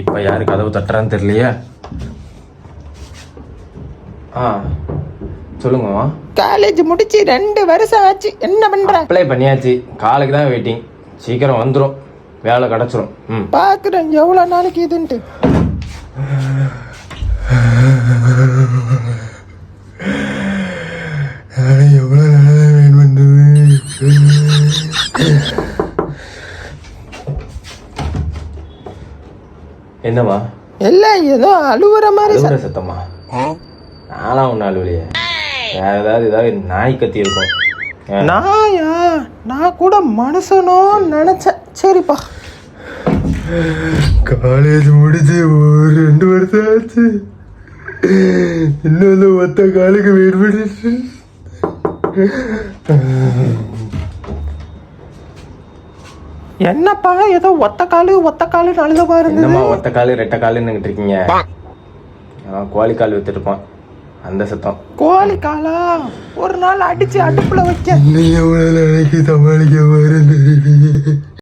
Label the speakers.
Speaker 1: இப்போ யாரு கதவு தட்டுறான்னு தெரியலையே. சொல்லுங்கம்மா.
Speaker 2: காலேஜ் முடிச்சு 2 வருஷம் ஆச்சு, என்ன பண்ற?
Speaker 1: அப்ளை பண்ணியாச்சு, காலுக்கு தான் வெயிட்டிங். சீக்கிரம் வந்துடும், வேலை கிடச்சிரும்.
Speaker 2: பார்க்குறேன் எவ்வளோ நாளைக்கு இதுன்ட்டு.
Speaker 1: எவ்வளோ நாளாக வெயிட் பண்ணுறது. என்னம்மா
Speaker 2: எல்லாம் ஏதோ அழுவுற மாதிரி
Speaker 1: சத்தம்மா? நானும் ஒன்றும் அழுவலையே. வேற ஏதாவது நாய் கத்தி இருக்கும்.
Speaker 2: நாயா? நான் கூட மனுஷனோ நினைச்சேன். சரிப்பா.
Speaker 1: காலேஜ் முடிச்சு 2 வருஷம் ஆச்சு, இன்னும் ஒத்த காலுக்கு வெயிட் பண்ணிட்டு.
Speaker 2: என்னப்பா ஏதோ ஒத்த காலு அழுத பாருங்க.
Speaker 1: என்னம்மா ஒத்த காலு ரெட்டை காலுன்னு இருக்கீங்க? கோழி கால் வித்துட்டுப்பான், அந்த சத்தம்.
Speaker 2: கோழி காலா? ஒரு நாள் அடிச்சு அடுப்புல வைக்க
Speaker 1: எவ்வளவு நாளைக்கு சமாளிக்க வருது.